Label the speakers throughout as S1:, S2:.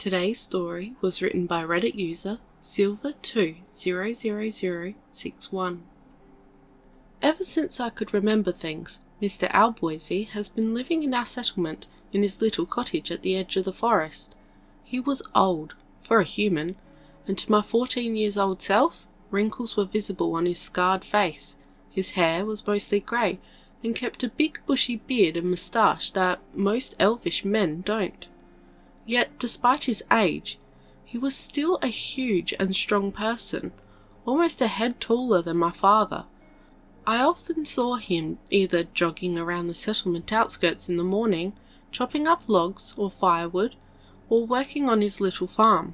S1: Today's story was written by Reddit user Silver200061. Ever since I could remember things, Mr. Alboise has been living in our settlement in his little cottage at the edge of the forest. He was old, for a human, and to my 14-years-old self, wrinkles were visible on his scarred face. His hair was mostly grey, and kept a big bushy beard and moustache that most elvish men don't. Yet, despite his age, he was still a huge and strong person, almost a head taller than my father. I often saw him either jogging around the settlement outskirts in the morning, chopping up logs or firewood, or working on his little farm.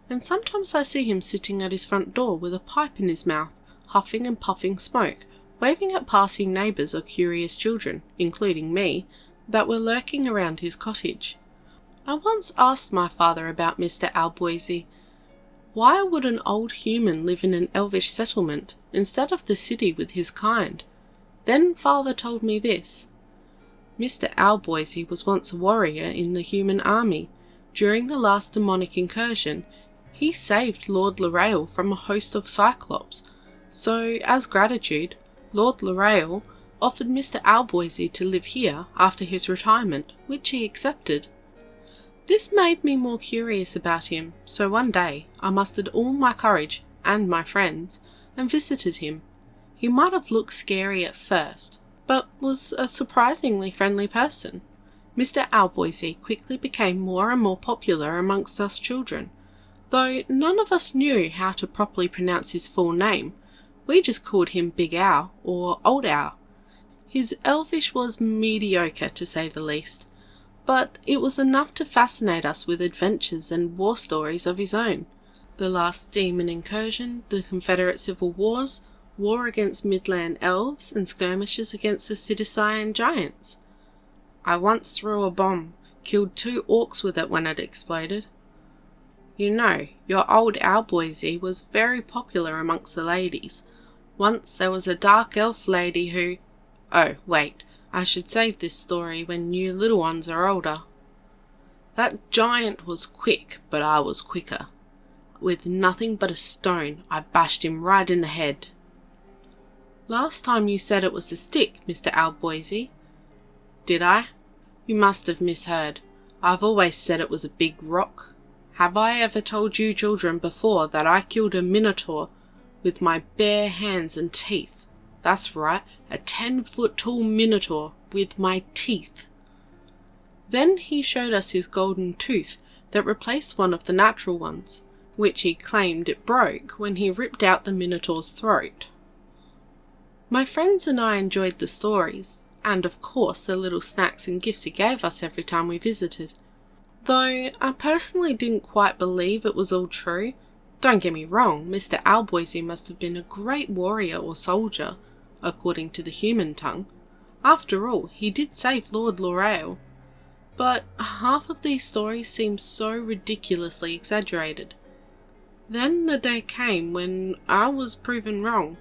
S1: And sometimes I see him sitting at his front door with a pipe in his mouth, huffing and puffing smoke, waving at passing neighbours or curious children, including me, that were lurking around his cottage. I once asked my father about Mr. Alboise. Why would an old human live in an elvish settlement instead of the city with his kind? Then father told me this. Mr. Alboise was once a warrior in the human army. During the last demonic incursion, he saved Lord Lorraine from a host of cyclops. So, as gratitude, Lord Lorraine offered Mr. Alboise to live here after his retirement, which he accepted. This made me more curious about him, so one day I mustered all my courage, and my friends, and visited him. He might have looked scary at first, but was a surprisingly friendly person. Mr. Alboise quickly became more and more popular amongst us children, though none of us knew how to properly pronounce his full name. We just called him Big Owl or Old Owl. His elvish was mediocre to say the least, but it was enough to fascinate us with adventures and war stories of his own. The last demon incursion, the Confederate Civil Wars, war against Midland elves, and skirmishes against the Sidician giants. I once threw a bomb, killed 2 orcs with it when it exploded. You know, your old Alboise was very popular amongst the ladies. Once there was a dark elf lady who... Oh, wait. I should save this story when you little ones are older. That giant was quick, but I was quicker. With nothing but a stone, I bashed him right in the head. Last time you said it was a stick, Mr. Alboise. Did I? You must have misheard. I've always said it was a big rock. Have I ever told you children before that I killed a minotaur with my bare hands and teeth? That's right, a 10-foot-tall minotaur with my teeth. Then he showed us his golden tooth that replaced one of the natural ones, which he claimed it broke when he ripped out the minotaur's throat. My friends and I enjoyed the stories, and of course the little snacks and gifts he gave us every time we visited. Though I personally didn't quite believe it was all true. Don't get me wrong, Mr. Alboise must have been a great warrior or soldier, according to the human tongue. After all, he did save Lord Lorraine. But half of these stories seem so ridiculously exaggerated. Then the day came when I was proven wrong.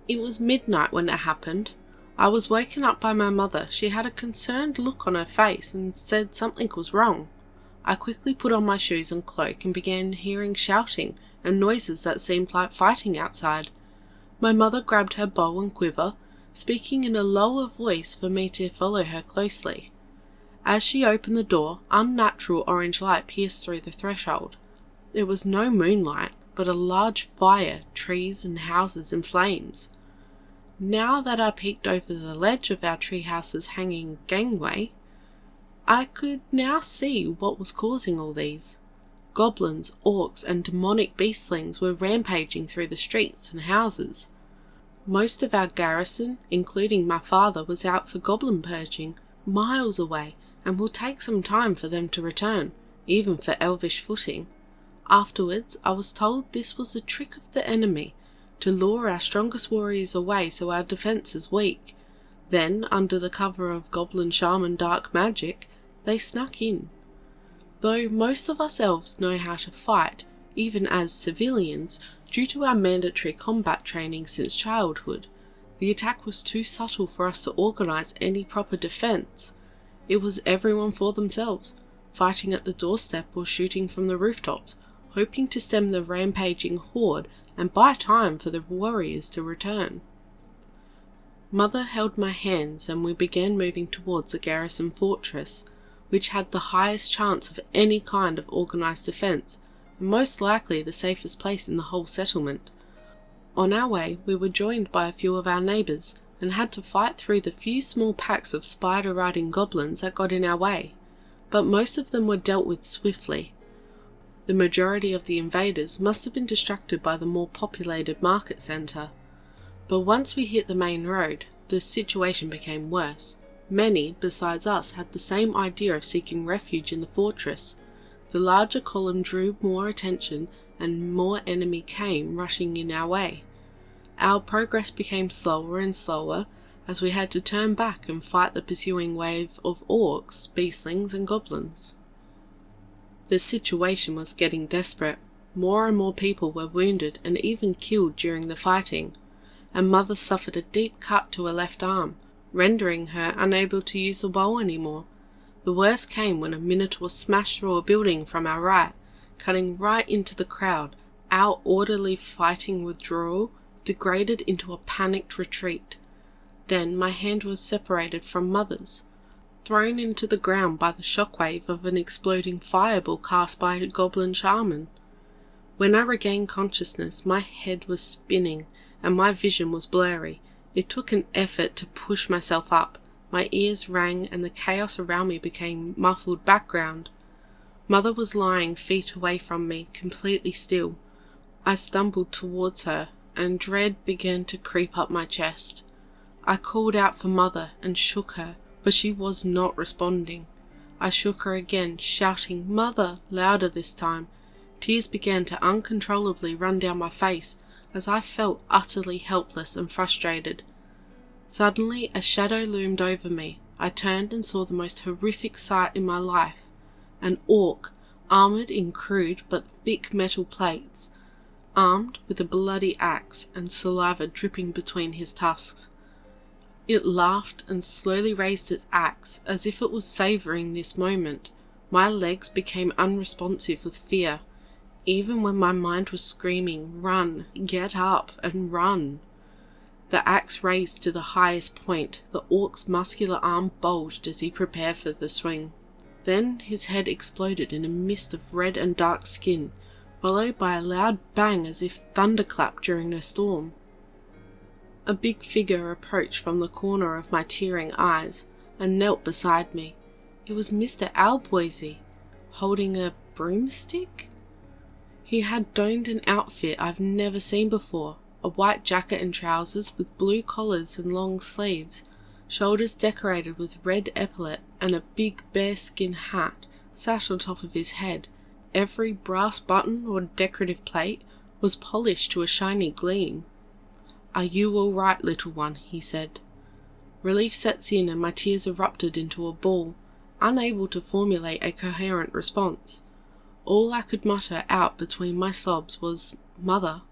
S1: It was midnight when it happened. I was woken up by my mother. She had a concerned look on her face and said something was wrong. I quickly put on my shoes and cloak and began hearing shouting and noises that seemed like fighting outside. My mother grabbed her bow and quiver, speaking in a lower voice for me to follow her closely. As she opened the door, unnatural orange light pierced through the threshold. It was no moonlight, but a large fire, trees and houses in flames. Now that I peeked over the ledge of our treehouse's hanging gangway, I could now see what was causing all these. Goblins, orcs, and demonic beastlings were rampaging through the streets and houses. Most of our garrison, including my father, was out for goblin purging, miles away, and will take some time for them to return, even for elvish footing. Afterwards, I was told this was a trick of the enemy, to lure our strongest warriors away so our defence is weak. Then, under the cover of goblin shaman dark magic, they snuck in. Though most of us elves know how to fight, even as civilians, due to our mandatory combat training since childhood, the attack was too subtle for us to organise any proper defence. It was everyone for themselves, fighting at the doorstep or shooting from the rooftops, hoping to stem the rampaging horde and buy time for the warriors to return. Mother held my hands and we began moving towards a garrison fortress, which had the highest chance of any kind of organised defence, and most likely the safest place in the whole settlement. On our way, we were joined by a few of our neighbours, and had to fight through the few small packs of spider-riding goblins that got in our way, but most of them were dealt with swiftly. The majority of the invaders must have been distracted by the more populated market centre, but once we hit the main road, the situation became worse. Many, besides us, had the same idea of seeking refuge in the fortress. The larger column drew more attention, and more enemy came rushing in our way. Our progress became slower and slower, as we had to turn back and fight the pursuing wave of orcs, beastlings and goblins. The situation was getting desperate. More and more people were wounded and even killed during the fighting, and Mother suffered a deep cut to her left arm, rendering her unable to use the bow anymore. The worst came when a minotaur smashed through a building from our right, cutting right into the crowd. Our orderly fighting withdrawal degraded into a panicked retreat. Then my hand was separated from Mother's, thrown into the ground by the shockwave of an exploding fireball cast by a goblin shaman. When I regained consciousness, my head was spinning and my vision was blurry. It took an effort to push myself up. My ears rang and the chaos around me became muffled background. Mother was lying feet away from me, completely still. I stumbled towards her, and dread began to creep up my chest. I called out for Mother and shook her, but she was not responding. I shook her again, shouting, "Mother!" louder this time. Tears began to uncontrollably run down my face, as I felt utterly helpless and frustrated. Suddenly a shadow loomed over me. I turned and saw the most horrific sight in my life. An orc, armoured in crude but thick metal plates, armed with a bloody axe and saliva dripping between his tusks. It laughed and slowly raised its axe as if it was savouring this moment. My legs became unresponsive with fear, even when my mind was screaming, "Run, get up and run." The axe raised to the highest point. The orc's muscular arm bulged as he prepared for the swing. Then his head exploded in a mist of red and dark skin, followed by a loud bang as if thunderclap during a storm. A big figure approached from the corner of my tearing eyes and knelt beside me. It was Mr. Alboisy, holding a broomstick? He had donned an outfit I've never seen before, a white jacket and trousers with blue collars and long sleeves, shoulders decorated with red epaulet, and a big bearskin hat sat on top of his head. Every brass button or decorative plate was polished to a shiny gleam. "Are you all right, little one?" he said. Relief sets in and my tears erupted into a ball, unable to formulate a coherent response. All I could mutter out between my sobs was, "Mother."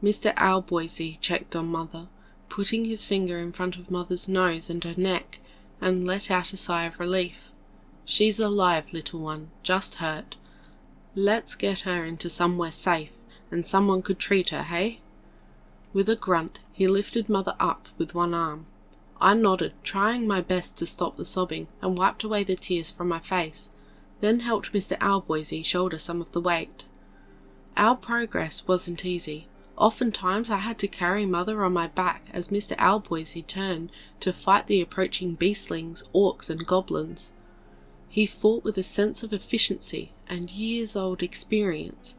S1: Mr. Alboisy checked on Mother, putting his finger in front of Mother's nose and her neck, and let out a sigh of relief. "She's alive, little one, just hurt. Let's get her into somewhere safe, and someone could treat her, hey?" With a grunt, he lifted Mother up with one arm. I nodded, trying my best to stop the sobbing, and wiped away the tears from my face, then helped Mr. Alboisy shoulder some of the weight. Our progress wasn't easy. Oftentimes I had to carry Mother on my back as Mr. Alboisy turned to fight the approaching beastlings, orcs and goblins. He fought with a sense of efficiency and years-old experience.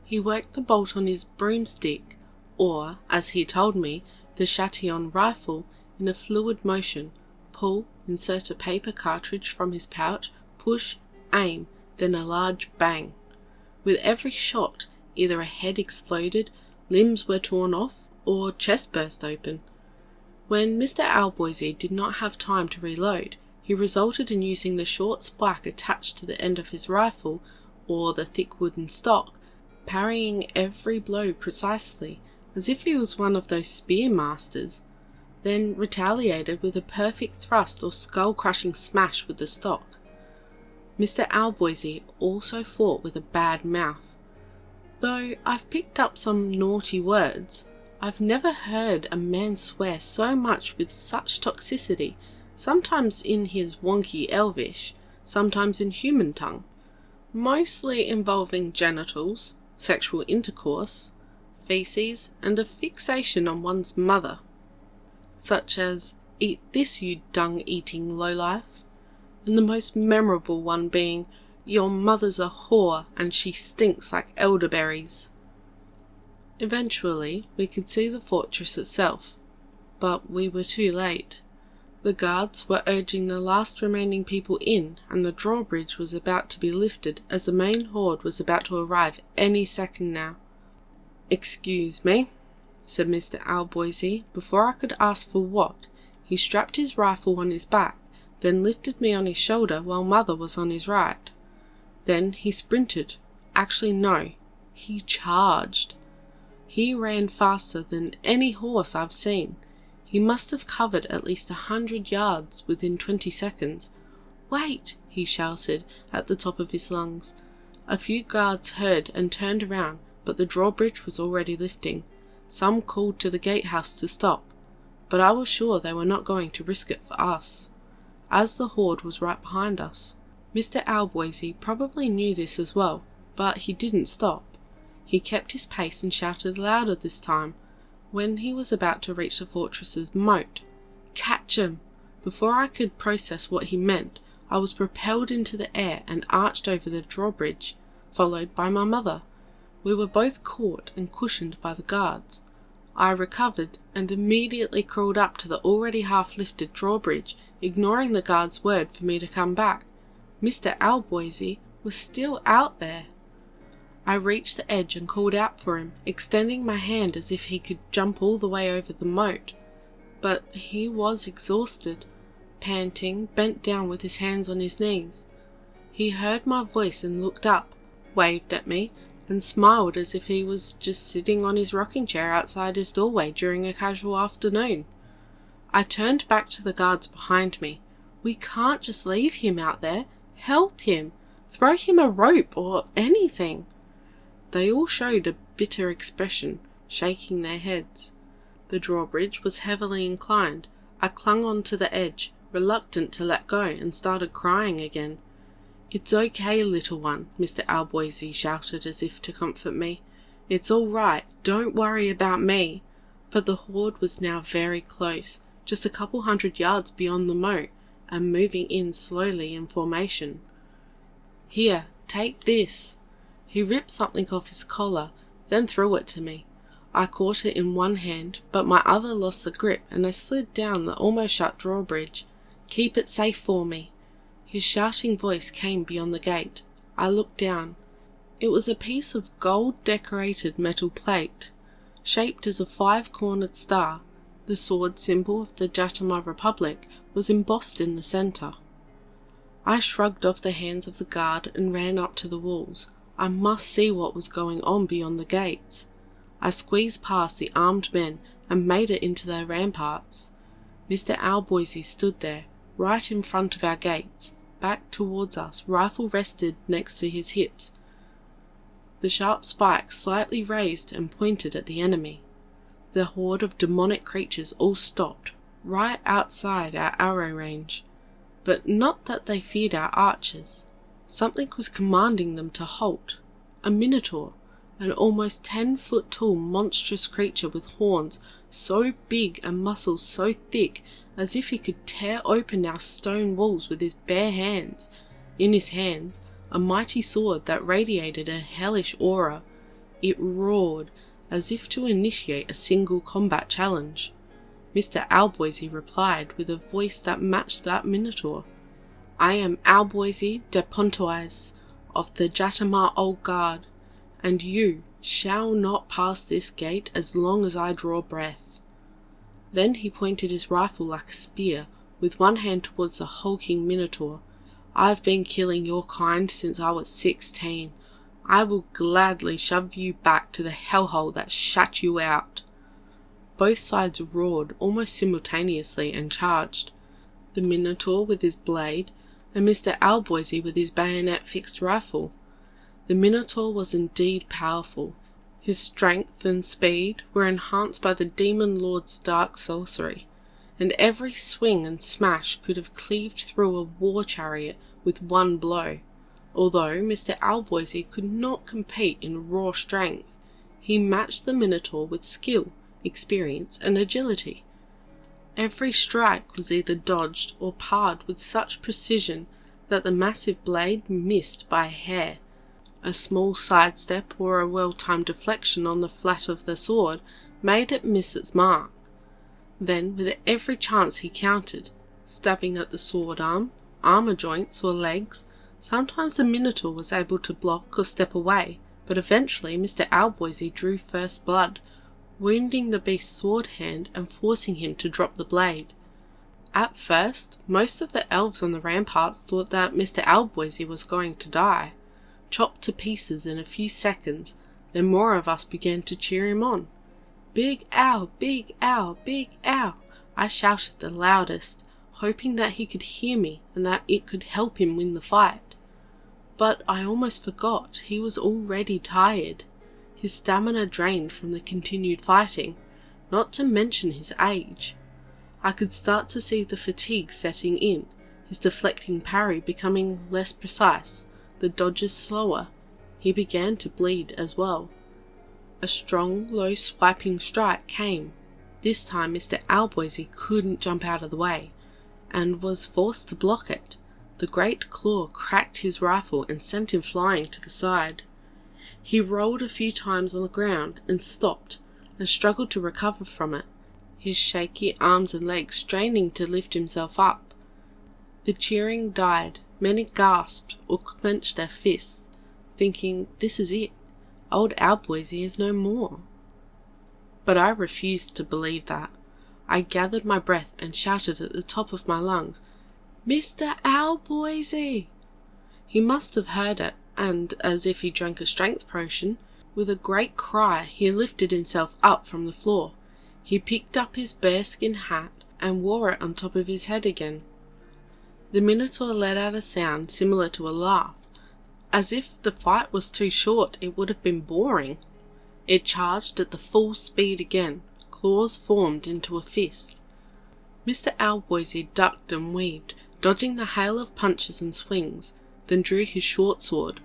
S1: He worked the bolt on his broomstick, or, as he told me, the Chatillon rifle, in a fluid motion. Pull, insert a paper cartridge from his pouch, push, aim, then a large bang. With every shot, either a head exploded, limbs were torn off, or chest burst open. When Mr. Alboisy did not have time to reload, he resulted in using the short spike attached to the end of his rifle, or the thick wooden stock, parrying every blow precisely, as if he was one of those spear masters, then retaliated with a perfect thrust or skull-crushing smash with the stock. Mr. Alboisy also fought with a bad mouth. Though I've picked up some naughty words, I've never heard a man swear so much with such toxicity, sometimes in his wonky Elvish, sometimes in human tongue, mostly involving genitals, sexual intercourse, feces, and a fixation on one's mother, such as, "Eat this, you dung-eating lowlife," and the most memorable one being, "Your mother's a whore and she stinks like elderberries." Eventually, we could see the fortress itself, but we were too late. The guards were urging the last remaining people in, and the drawbridge was about to be lifted as the main horde was about to arrive any second now. "Excuse me," said Mr. Alboisy. Before I could ask for what, he strapped his rifle on his back, then lifted me on his shoulder while Mother was on his right. Then he sprinted. Actually, no, he charged. He ran faster than any horse I've seen. He must have covered at least 100 yards within 20 seconds. "Wait!" he shouted at the top of his lungs. A few guards heard and turned around, but the drawbridge was already lifting. Some called to the gatehouse to stop, but I was sure they were not going to risk it for us, as the horde was right behind us. Mr. Alboisy probably knew this as well, but he didn't stop. He kept his pace and shouted louder this time. When he was about to reach the fortress's moat, "Catch him!" Before I could process what he meant, I was propelled into the air and arched over the drawbridge, followed by my mother. We were both caught and cushioned by the guards. I recovered and immediately crawled up to the already half-lifted drawbridge, ignoring the guard's word for me to come back. Mr. Alboisy was still out there. I reached the edge and called out for him, extending my hand as if he could jump all the way over the moat. But he was exhausted, panting, bent down with his hands on his knees. He heard my voice and looked up, waved at me, and smiled as if he was just sitting on his rocking chair outside his doorway during a casual afternoon. I turned back to the guards behind me. "We can't just leave him out there. Help him. Throw him a rope or anything." They all showed a bitter expression, shaking their heads. The drawbridge was heavily inclined. I clung on to the edge, reluctant to let go, and started crying again. "It's okay, little one," Mr. Alboisy shouted as if to comfort me. "It's all right. Don't worry about me." But the horde was now very close, just a couple 100 yards beyond the moat, and moving in slowly in formation. "Here, take this." He ripped something off his collar, then threw it to me. I caught it in one hand, but my other lost the grip and I slid down the almost shut drawbridge. "Keep it safe for me." His shouting voice came beyond the gate. I looked down. It was a piece of gold-decorated metal plate, shaped as a 5-cornered star. The sword symbol of the Jatama Republic was embossed in the centre. I shrugged off the hands of the guard and ran up to the walls. I must see what was going on beyond the gates. I squeezed past the armed men and made it into their ramparts. Mr. Alboisy stood there, right in front of our gates, back towards us, rifle rested next to his hips, the sharp spike slightly raised and pointed at the enemy. The horde of demonic creatures all stopped, right outside our arrow range. But not that they feared our archers. Something was commanding them to halt. A minotaur, an almost 10-foot tall monstrous creature with horns so big and muscles so thick as if he could tear open our stone walls with his bare hands. In his hands, a mighty sword that radiated a hellish aura. It roared, as if to initiate a single combat challenge. Mr. Alboisy replied with a voice that matched that minotaur. "I am Alboisy de Pontoise, of the Jatama Old Guard, and you shall not pass this gate as long as I draw breath." Then he pointed his rifle like a spear, with one hand towards the hulking minotaur. "I've been killing your kind since I was 16. I will gladly shove you back to the hellhole that shut you out." Both sides roared almost simultaneously and charged. The minotaur with his blade, and Mr. Alboisy with his bayonet-fixed rifle. The Minotaur was indeed powerful. His strength and speed were enhanced by the Demon Lord's dark sorcery, and every swing and smash could have cleaved through a war chariot with one blow. Although Mr. Alboisy could not compete in raw strength, he matched the Minotaur with skill, experience, and agility. Every strike was either dodged or parried with such precision that the massive blade missed by a hair. A small sidestep or a well-timed deflection on the flat of the sword made it miss its mark. Then, with every chance he countered, stabbing at the sword arm, armour joints, or legs. Sometimes the Minotaur was able to block or step away, but eventually Mr. Alboisy drew first blood, wounding the beast's sword hand and forcing him to drop the blade. At first, most of the elves on the ramparts thought that Mr. Alboisy was going to die. Chopped to pieces in a few seconds, then more of us began to cheer him on. "Big Owl, Big Owl, Big Owl!" I shouted the loudest, hoping that he could hear me and that it could help him win the fight. But I almost forgot he was already tired. His stamina drained from the continued fighting, not to mention his age. I could start to see the fatigue setting in, his deflecting parry becoming less precise, the dodges slower. He began to bleed as well. A strong, low swiping strike came. This time Mr. Alboisy couldn't jump out of the way, and was forced to block it. The great claw cracked his rifle and sent him flying to the side. He rolled a few times on the ground and stopped, and struggled to recover from it, his shaky arms and legs straining to lift himself up. The cheering died. Many gasped or clenched their fists, thinking, "This is it. Old Alboisy is no more." But I refused to believe that. I gathered my breath and shouted at the top of my lungs, "Mr. Alboisy!" He must have heard it, and, as if he drank a strength potion, with a great cry he lifted himself up from the floor. He picked up his bearskin hat and wore it on top of his head again. The Minotaur let out a sound similar to a laugh. As if the fight was too short, it would have been boring. It charged at the full speed again, claws formed into a fist. Mr. Alboisy ducked and weaved, dodging the hail of punches and swings, then drew his short sword.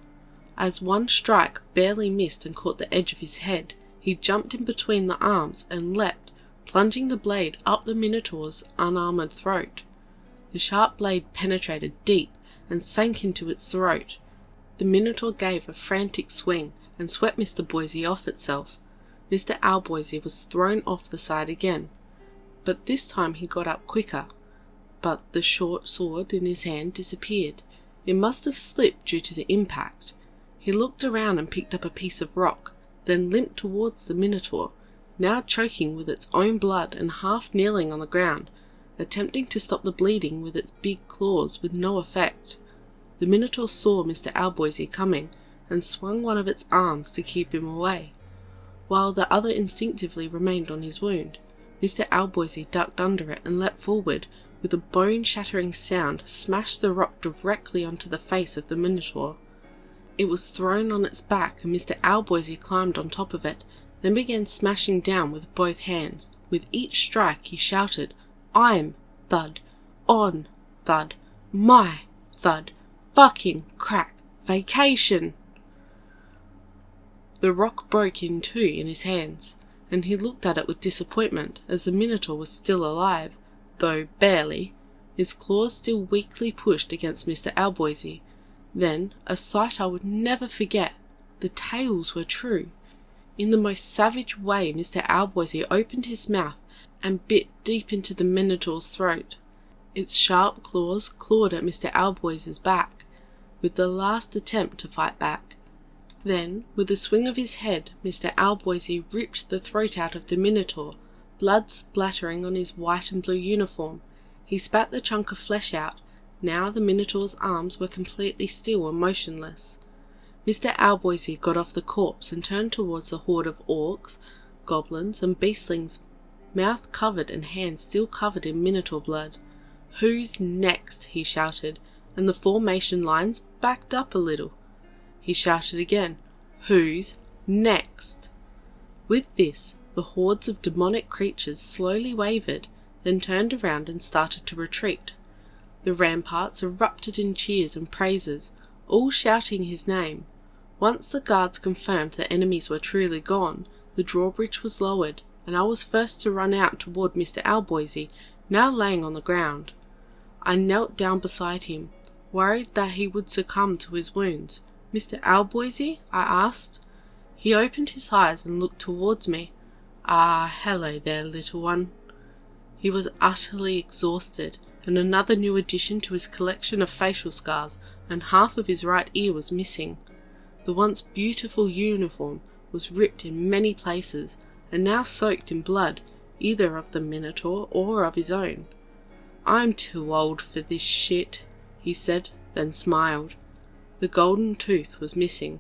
S1: As one strike barely missed and caught the edge of his head, he jumped in between the arms and leapt, plunging the blade up the Minotaur's unarmoured throat. The sharp blade penetrated deep and sank into its throat. The Minotaur gave a frantic swing and swept Mr. Boisy off itself. Mr. Alboisy was thrown off the side again, but this time he got up quicker. But the short sword in his hand disappeared. It must have slipped due to the impact. He looked around and picked up a piece of rock, then limped towards the Minotaur, now choking with its own blood and half kneeling on the ground, attempting to stop the bleeding with its big claws with no effect. The Minotaur saw Mr. Alboisy coming, and swung one of its arms to keep him away, while the other instinctively remained on his wound. Mr. Alboisy ducked under it and leapt forward, with a bone-shattering sound, smashed the rock directly onto the face of the Minotaur. It was thrown on its back, and Mr. Alboisy climbed on top of it, then began smashing down with both hands. With each strike he shouted, "I'm thud, on thud, my thud, fucking crack, vacation!" The rock broke in two in his hands, and he looked at it with disappointment, as the Minotaur was still alive, though barely, his claws still weakly pushed against Mr. Alboisy. Then, a sight I would never forget, the tales were true. In the most savage way, Mr. Alboisy opened his mouth and bit deep into the Minotaur's throat. Its sharp claws clawed at Mr. Alboisy's back, with the last attempt to fight back. Then, with a swing of his head, Mr. Alboisy ripped the throat out of the Minotaur, blood splattering on his white and blue uniform. He spat the chunk of flesh out. Now the Minotaur's arms were completely still and motionless. Mr. Alboisy got off the corpse and turned towards the horde of orcs, goblins, and beastlings, mouth covered and hands still covered in Minotaur blood. "Who's next?" he shouted, and the formation lines backed up a little. He shouted again, "Who's next?" With this, the hordes of demonic creatures slowly wavered, then turned around and started to retreat. The ramparts erupted in cheers and praises, all shouting his name. Once the guards confirmed the enemies were truly gone, the drawbridge was lowered, and I was first to run out toward Mr. Alboise, now laying on the ground. I knelt down beside him, worried that he would succumb to his wounds. "Mr. Alboise?" I asked. He opened his eyes and looked towards me. "Ah, hello there, little one." He was utterly exhausted, and another new addition to his collection of facial scars, and half of his right ear was missing. The once beautiful uniform was ripped in many places, and now soaked in blood, either of the Minotaur or of his own. "I'm too old for this shit," he said, then smiled. The golden tooth was missing.